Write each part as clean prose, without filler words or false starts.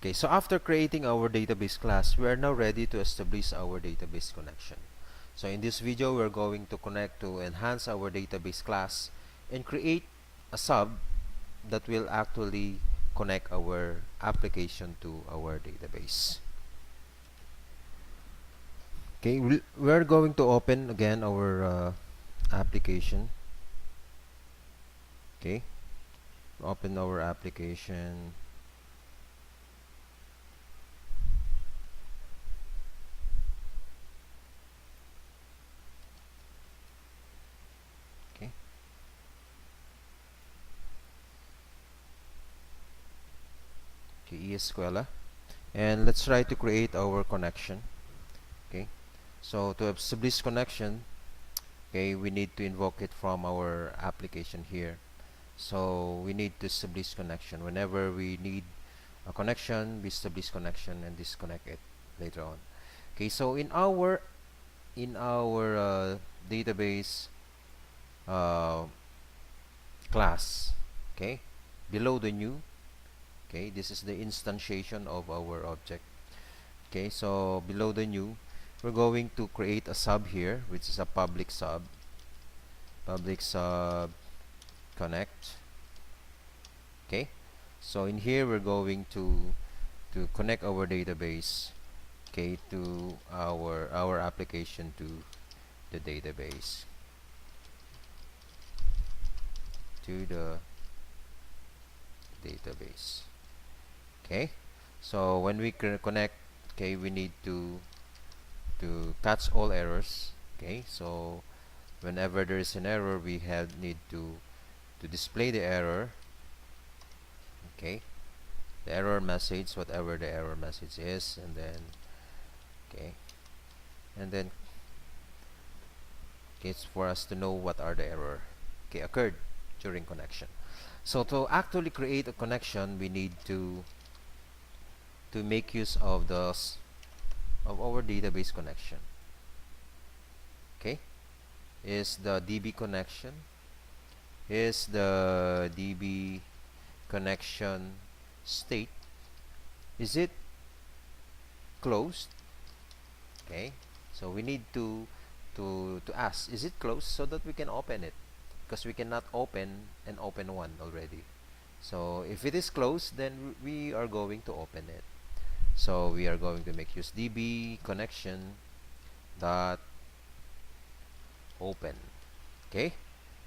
Okay, so after creating our database class, we are now ready to establish our database connection. So in this video, we're going to connect to enhance our database class and create a sub that will actually connect our application to our database. Okay, we're going to open again our application. Okay, open our application. Okay, okay, ESQL, and let's try to create our connection. Okay, so to establish connection, okay, we need to invoke it from our application here. So we need to establish connection. Whenever we need a connection, we establish connection and disconnect it later on. Okay, so in our database uh, class, okay, below the new, okay, this is the instantiation of our object. Okay, so below the new, we're going to create a sub here, which is a public sub connect. Okay, so in here we're going to connect our database, okay, to our application to the database, to the database. Okay, so when we connect, okay, we need to catch all errors. Okay, so whenever there is an error, we need to display the error. Okay, the error message, whatever the error message is, and then okay, and then okay, it's for us to know what are the error okay occurred during connection. So to actually create a connection, we need to make use of our database connection. Okay, is the DB connection, is the DB connection state, is it closed? Okay, so we need to ask, is it closed, so that we can open it, because we cannot open one already. So if it is closed, then we are going to open it. So we are going to make use DB connection dot open. Okay,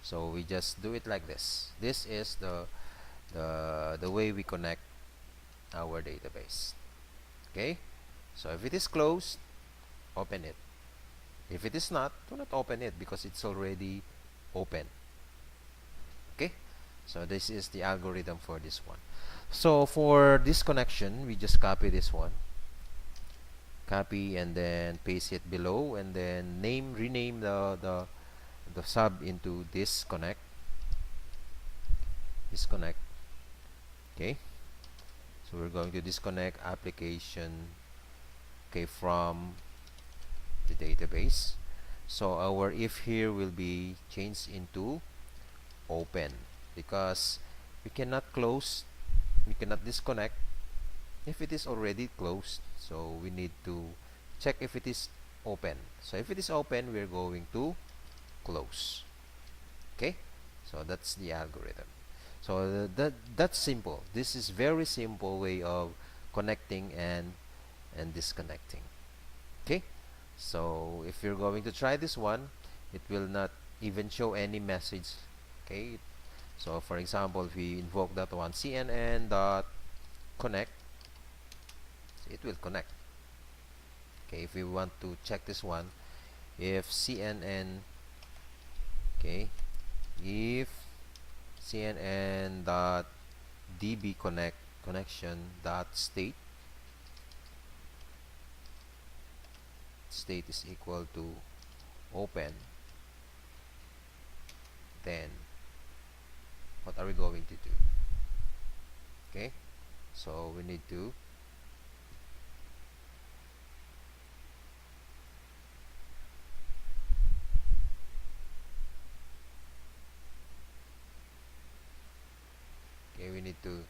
so we just do it like this. This is the way we connect our database. Okay, so if it is closed, open it. If it is not, do not open it, because it's already open. Okay, so this is the algorithm for this one. So for this connection, we just copy this one, copy, and then paste it below, and then rename the sub into disconnect. Okay, so we're going to disconnect application, okay, from the database. So our if here will be changed into open, because we cannot disconnect if it is already closed. So we need to check if it is open. So if it is open, we're going to close. Okay, so that's the algorithm. So that's simple. This is very simple way of connecting and disconnecting. Okay, so if you're going to try this one, it will not even show any message. Okay, so for example, if we invoke that one, cnn dot connect, it will connect. Okay, if we want to check this one, if cnn, okay, if cnn dot db connection dot state is equal to open, then what are we going to do? Okay, so we need to okay, we need to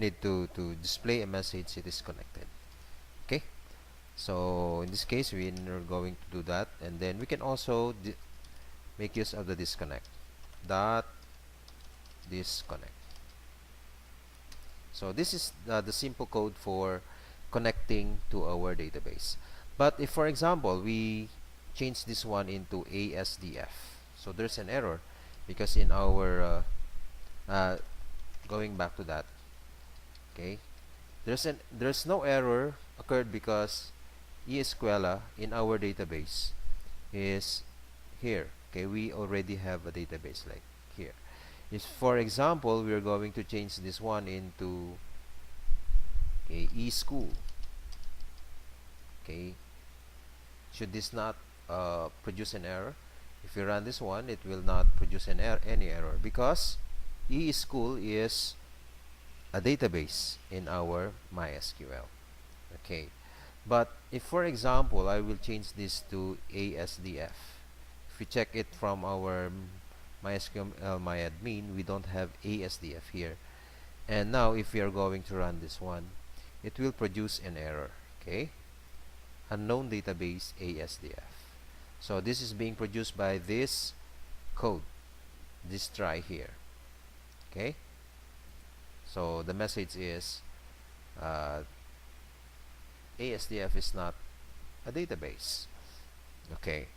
need to display a message, it is connected. Okay, so in this case we are going to do that, and then we can also make use of the disconnect dot disconnect. So this is the simple code for connecting to our database. But if, for example, we change this one into ASDF, so there's an error because in our going back to that, okay, there's no error occurred because ESQL in our database is here. Okay, we already have a database like here. If, for example, we are going to change this one into eSchool, okay, should this not produce an error? If you run this one, it will not produce any error because eSchool is a database in our MySQL. Okay, but if, for example, I will change this to ASDF, if we check it from our MySQL myadmin, we don't have ASDF here. And now if we are going to run this one, it will produce an error. Okay, unknown database ASDF. So this is being produced by this code, this try here. Okay, so the message is ASDF is not a database. Okay,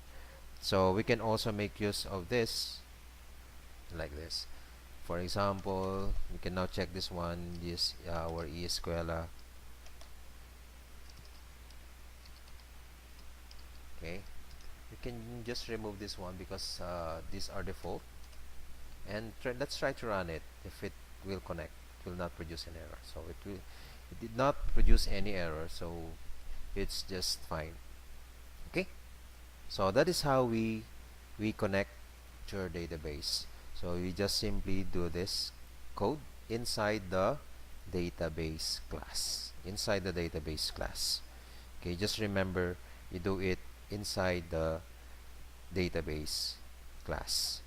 so we can also make use of this like this. For example, we can now check this one, this our ESQL. Okay, we can just remove this one because these are default, and let's try to run it. If it will connect, it will not produce an error. So it did not produce any error, so it's just fine. Okay, so that is how we connect to our database. So we just simply do this code inside the database class. Inside the database class. Okay, just remember you do it inside the database class.